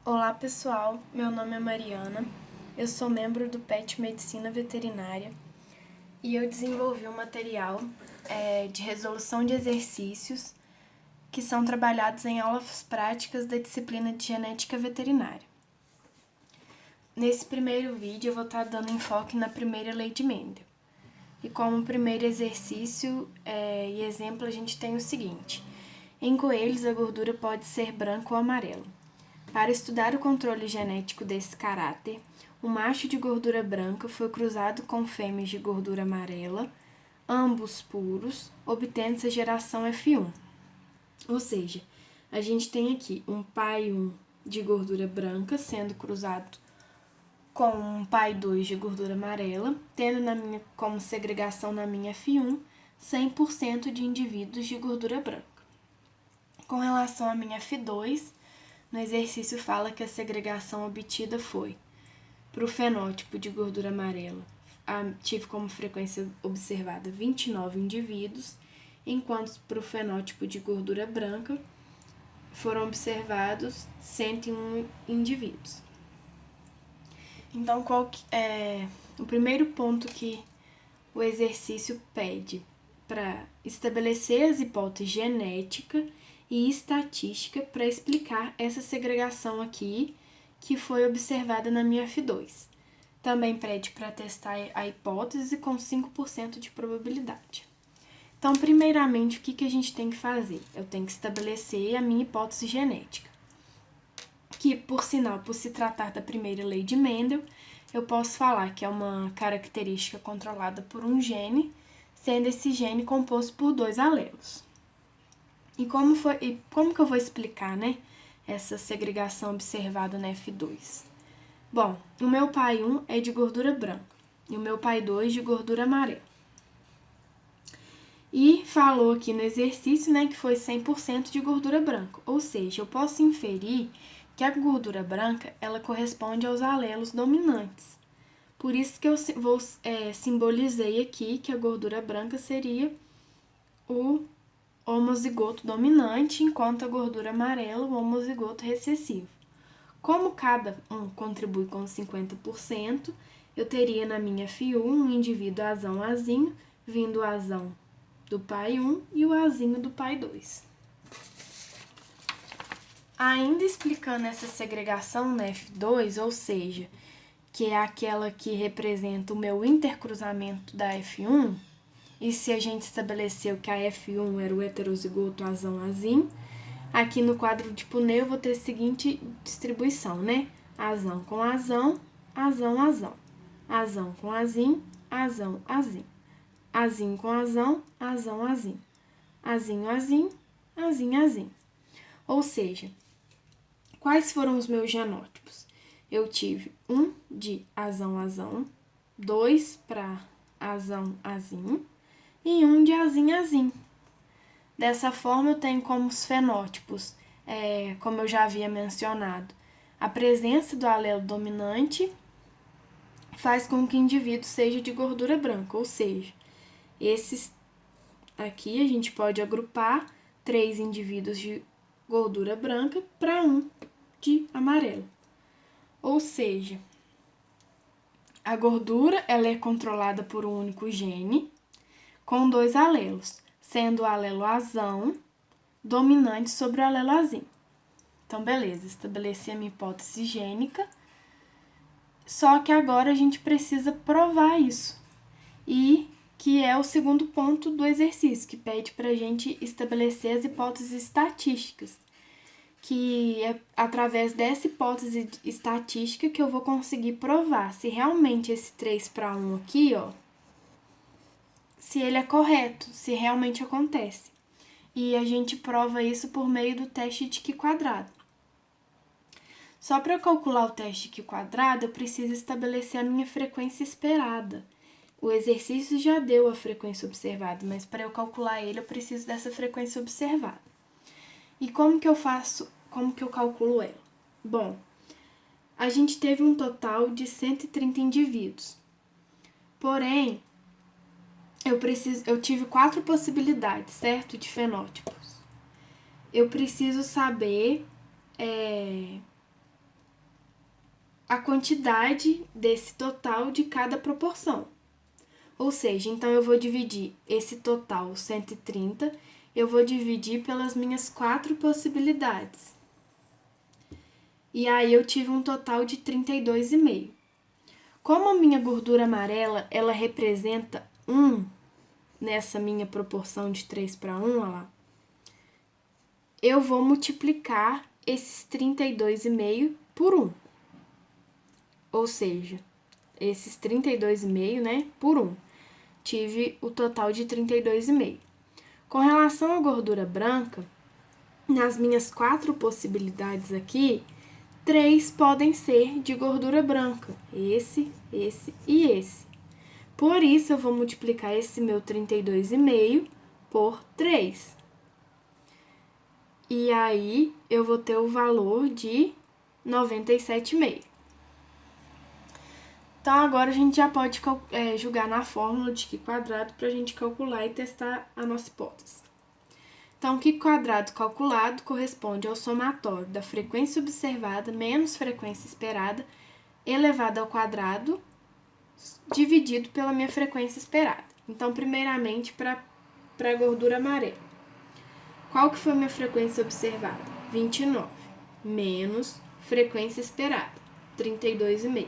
Olá pessoal, meu nome é Mariana, eu sou membro do PET Medicina Veterinária e eu desenvolvi um material de resolução de exercícios que são trabalhados em aulas práticas da disciplina de Genética Veterinária. Nesse primeiro vídeo eu vou estar dando enfoque na primeira lei de Mendel. E como primeiro exercício e exemplo a gente tem o seguinte: em coelhos a gordura pode ser branca ou amarela. Para estudar o controle genético desse caráter, um macho de gordura branca foi cruzado com fêmeas de gordura amarela, ambos puros, obtendo a geração F1. Ou seja, a gente tem aqui um pai 1 de gordura branca sendo cruzado com um pai 2 de gordura amarela, tendo como segregação na minha F1 100% de indivíduos de gordura branca. Com relação à minha F2, no exercício fala que a segregação obtida foi para o fenótipo de gordura amarela, tive como frequência observada 29 indivíduos, enquanto para o fenótipo de gordura branca foram observados 101 indivíduos. Então, o primeiro ponto que o exercício pede para estabelecer as hipóteses genética e estatística para explicar essa segregação aqui que foi observada na minha F2. Também pede para testar a hipótese com 5% de probabilidade. Então, primeiramente, o que a gente tem que fazer? Eu tenho que estabelecer a minha hipótese genética, que, por sinal, por se tratar da primeira lei de Mendel, eu posso falar que é uma característica controlada por um gene, sendo esse gene composto por 2 alelos. E como que eu vou explicar, essa segregação observada na F2? Bom, o meu pai 1 é de gordura branca e o meu pai 2 de gordura amarela. E falou aqui no exercício, que foi 100% de gordura branca, ou seja, eu posso inferir que a gordura branca, ela corresponde aos alelos dominantes. Por isso que eu simbolizei aqui que a gordura branca seria o homozigoto dominante, enquanto a gordura amarela, o homozigoto recessivo. Como cada um contribui com 50%, eu teria na minha F1 um indivíduo azão azinho, vindo o azão do pai 1 e o azinho do pai 2. Ainda explicando essa segregação na F2, ou seja, que é aquela que representa o meu intercruzamento da F1, e se a gente estabeleceu que a F1 era o heterozigoto azão-azinho, aqui no quadro de Punnett eu vou ter a seguinte distribuição, Azão com azão, azão-azão. Azão com azinho, azão-azinho. Azinho com azão, azão-azinho. Azinho-azinho, azinho-azinho. Ou seja, quais foram os meus genótipos? Eu tive 1 de azão-azão, 2 para azão-azinho, e 1 de azinho-azinho. Dessa forma, eu tenho como os fenótipos, como eu já havia mencionado, a presença do alelo dominante faz com que o indivíduo seja de gordura branca, ou seja, esses aqui a gente pode agrupar 3 indivíduos de gordura branca para 1 de amarelo. Ou seja, a gordura ela é controlada por um único gene, com 2 alelos, sendo o alelo azão dominante sobre o alelo azinho. Então, beleza, estabeleci a minha hipótese gênica, só que agora a gente precisa provar isso. E que é o segundo ponto do exercício, que pede para a gente estabelecer as hipóteses estatísticas, que é através dessa hipótese estatística que eu vou conseguir provar se realmente esse 3 para 1 aqui, se ele é correto, se realmente acontece. E a gente prova isso por meio do teste de Q quadrado. Só para eu calcular o teste de Q quadrado, eu preciso estabelecer a minha frequência esperada. O exercício já deu a frequência observada, mas para eu calcular ele, eu preciso dessa frequência observada. E como que eu calculo ela? Bom, a gente teve um total de 130 indivíduos. Porém, eu tive 4 possibilidades, certo? De fenótipos. Eu preciso saber a quantidade desse total de cada proporção. Ou seja, então eu vou dividir esse total 130, eu vou dividir pelas minhas 4 possibilidades. E aí eu tive um total de 32,5. Como a minha gordura amarela, ela representa 1 nessa minha proporção de 3:1, olha lá, eu vou multiplicar esses 32,5 por 1. Ou seja, esses 32,5, né, por 1. Tive o total de 32,5. Com relação à gordura branca, nas minhas 4 possibilidades aqui, 3 podem ser de gordura branca. Esse e esse. Por isso, eu vou multiplicar esse meu 32,5 por 3. E aí, eu vou ter o valor de 97,5. Então, agora a gente já pode jogar na fórmula de Q quadrado para a gente calcular e testar a nossa hipótese. Então, Q quadrado calculado corresponde ao somatório da frequência observada menos frequência esperada elevado ao quadrado dividido pela minha frequência esperada. Então, primeiramente, para a gordura amarela. Qual que foi a minha frequência observada? 29, menos frequência esperada, 32,5.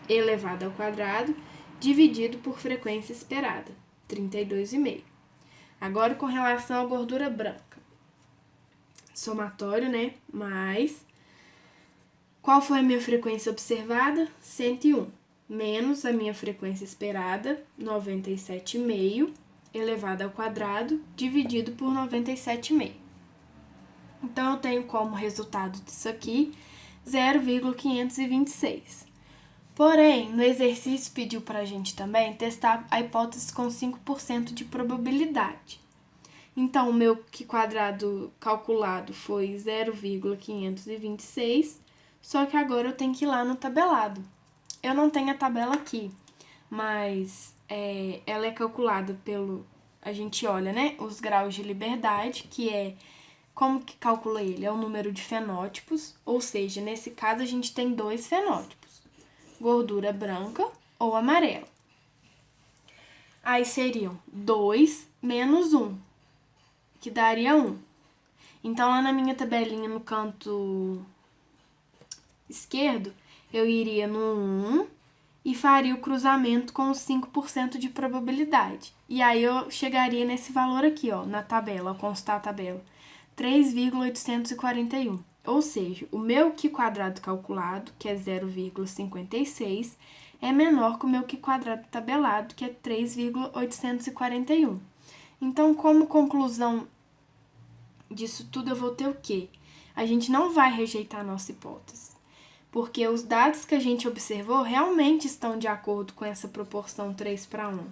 Elevado ao quadrado, dividido por frequência esperada, 32,5. Agora, com relação à gordura branca. Somatório, né? Mais. Qual foi a minha frequência observada? 101. Menos a minha frequência esperada, 97,5, elevado ao quadrado, dividido por 97,5. Então, eu tenho como resultado disso aqui 0,526. Porém, no exercício pediu para a gente também testar a hipótese com 5% de probabilidade. Então, o meu Q quadrado calculado foi 0,526, só que agora eu tenho que ir lá no tabelado. Eu não tenho a tabela aqui, mas ela é calculada pelo... A gente olha, né, os graus de liberdade, que é... Como que calcula ele? É o número de fenótipos, ou seja, nesse caso a gente tem 2 fenótipos. Gordura branca ou amarela. Aí seriam 2 menos 1, que daria 1. Então, lá na minha tabelinha no canto esquerdo, eu iria no 1 e faria o cruzamento com os 5% de probabilidade. E aí eu chegaria nesse valor aqui, ó, na tabela, ao constar a tabela, 3,841. Ou seja, o meu Q quadrado calculado, que é 0,56, é menor que o meu Q quadrado tabelado, que é 3,841. Então, como conclusão disso tudo, eu vou ter o quê? A gente não vai rejeitar a nossa hipótese, porque os dados que a gente observou realmente estão de acordo com essa proporção 3:1.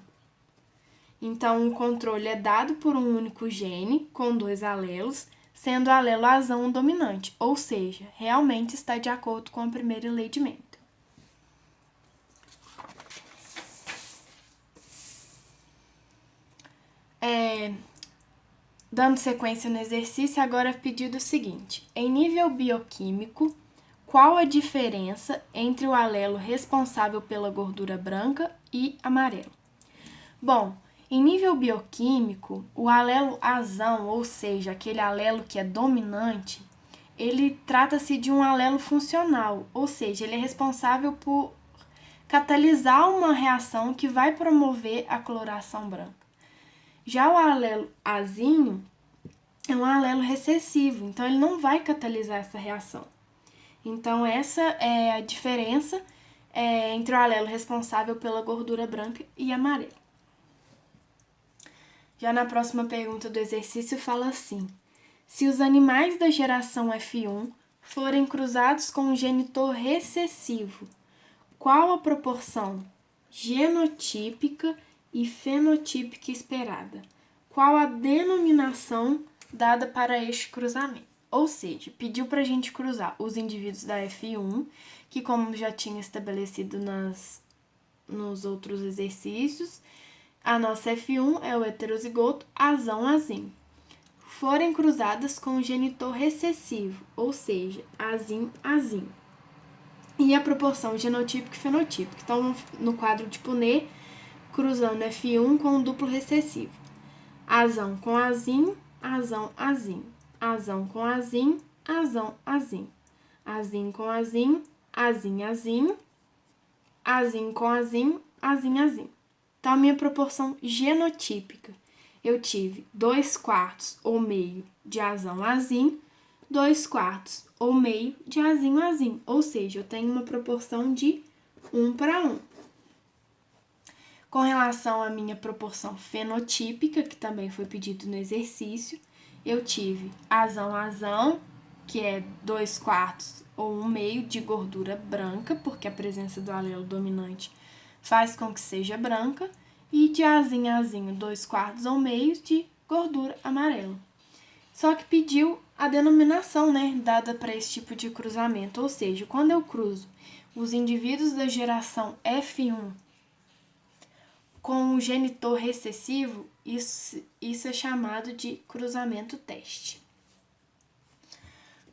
Então, o controle é dado por um único gene, com 2 alelos, sendo o alelo azão o dominante, ou seja, realmente está de acordo com a primeira lei de Mendel. Dando sequência no exercício, agora é pedido o seguinte: em nível bioquímico, qual a diferença entre o alelo responsável pela gordura branca e amarela? Bom, em nível bioquímico, o alelo azão, ou seja, aquele alelo que é dominante, ele trata-se de um alelo funcional, ou seja, ele é responsável por catalisar uma reação que vai promover a coloração branca. Já o alelo azinho é um alelo recessivo, então ele não vai catalisar essa reação. Então, essa é a diferença entre o alelo responsável pela gordura branca e amarela. Já na próxima pergunta do exercício fala assim: se os animais da geração F1 forem cruzados com um genitor recessivo, qual a proporção genotípica e fenotípica esperada? Qual a denominação dada para este cruzamento? Ou seja, pediu para a gente cruzar os indivíduos da F1, que como já tinha estabelecido nos outros exercícios, a nossa F1 é o heterozigoto azão-azinho. Forem cruzadas com o genitor recessivo, ou seja, azim-azinho. e a proporção genotípica e fenotípica. Então, no quadro de Punnett, cruzando F1 com um duplo recessivo. Azão com azinho, azão, azinho. Azão com azinho, azão, azinho. Azinho com azinho, azinho, azinho. Azinho com azinho, azinho, azinho. Então, a minha proporção genotípica, eu tive 2/4 ou meio de azão, azinho, 2/4 ou meio de azinho, azinho. Ou seja, eu tenho uma proporção de 1:1. Com relação à minha proporção fenotípica, que também foi pedido no exercício, eu tive azão, azão, que é 2/4 ou 1/2 de gordura branca, porque a presença do alelo dominante faz com que seja branca, e de azinho, azinho, 2/4 ou 1/2 de gordura amarela. Só que pediu a denominação, dada para esse tipo de cruzamento, ou seja, quando eu cruzo os indivíduos da geração F1 com o genitor recessivo, isso é chamado de cruzamento teste.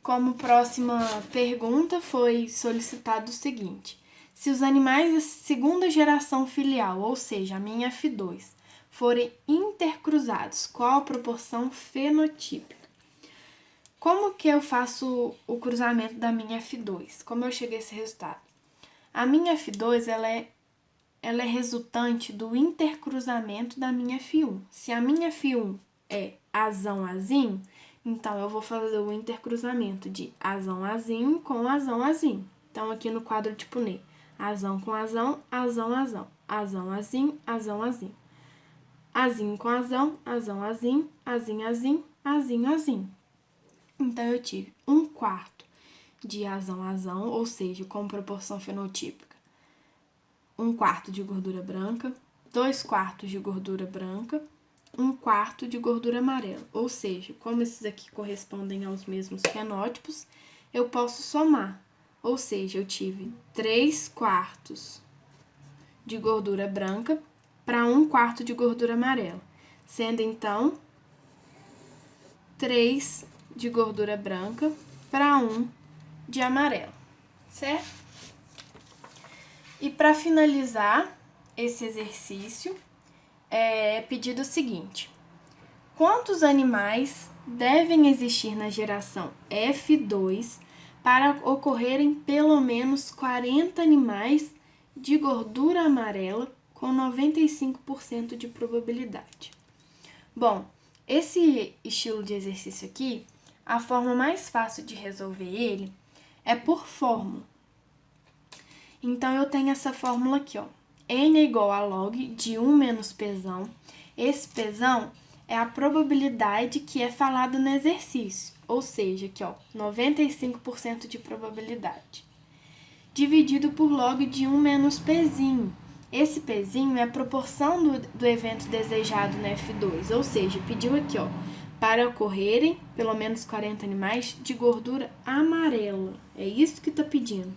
Como próxima pergunta, foi solicitado o seguinte: se os animais da segunda geração filial, ou seja, a minha F2, forem intercruzados, qual a proporção fenotípica? Como que eu faço o cruzamento da minha F2? Como eu cheguei a esse resultado? A minha F2, ela é resultante do intercruzamento da minha F1. Se a minha F1 é azão, azinho, então eu vou fazer o intercruzamento de azão, azinho com azão, azinho. Então, aqui no quadro de Punnett, azão com azão, azão, azão. Azão, azinho, azão, azinho. Azinho com azão, azão, azinho, azinho, azinho, azinho, azinho. Então, eu tive 1/4 de azão, azão, ou seja, com proporção fenotípica, 1/4 de gordura branca, 2/4 de gordura branca, 1/4 de gordura amarela. Ou seja, como esses aqui correspondem aos mesmos fenótipos, eu posso somar. Ou seja, eu tive 3/4 de gordura branca para 1/4 de gordura amarela, sendo então 3 de gordura branca para 1 de amarelo, certo? E para finalizar esse exercício, é pedido o seguinte: quantos animais devem existir na geração F2 para ocorrerem pelo menos 40 animais de gordura amarela com 95% de probabilidade? Bom, esse estilo de exercício aqui, a forma mais fácil de resolver ele é por fórmula. Então, eu tenho essa fórmula aqui, ó. N é igual a log de 1 menos Pzão. Esse Pzão é a probabilidade que é falada no exercício, ou seja, aqui, ó, 95% de probabilidade. Dividido por log de 1 menos Pzinho. Esse Pzinho é a proporção do evento desejado na F2, ou seja, pediu aqui, ó, para ocorrerem pelo menos 40 animais de gordura amarela. É isso que está pedindo.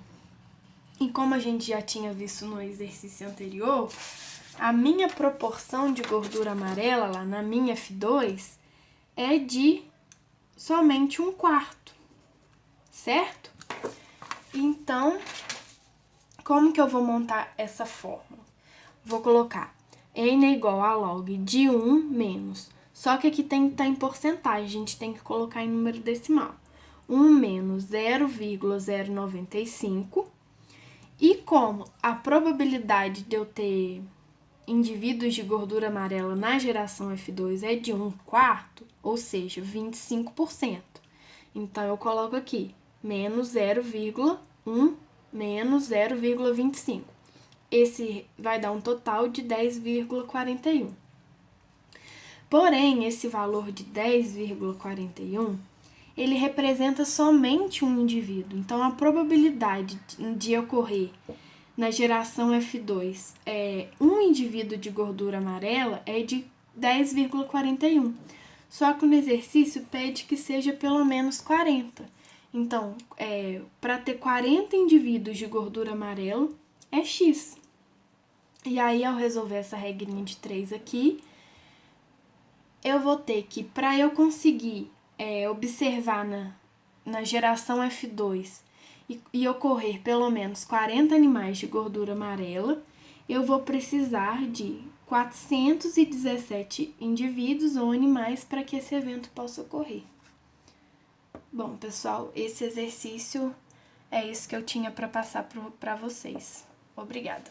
E como a gente já tinha visto no exercício anterior, a minha proporção de gordura amarela lá na minha F2 é de somente 1/4, certo? Então, como que eu vou montar essa fórmula? Vou colocar N é igual a log de 1 menos, só que aqui tem que estar em porcentagem, a gente tem que colocar em número decimal. 1 menos 0,095. E como a probabilidade de eu ter indivíduos de gordura amarela na geração F2 é de 1/4, ou seja, 25%. Então, eu coloco aqui menos 0,1 menos 0,25. Esse vai dar um total de 10,41. Porém, esse valor de 10,41, ele representa somente um indivíduo. Então, a probabilidade de ocorrer na geração F2 um indivíduo de gordura amarela é de 10,41. Só que no exercício pede que seja pelo menos 40. Então, para ter 40 indivíduos de gordura amarela, é X. E aí, ao resolver essa regrinha de 3 aqui, eu vou ter que, para eu conseguir observar na geração F2 e ocorrer pelo menos 40 animais de gordura amarela, eu vou precisar de 417 indivíduos ou animais para que esse evento possa ocorrer. Bom, pessoal, esse exercício é isso que eu tinha para passar para vocês. Obrigada.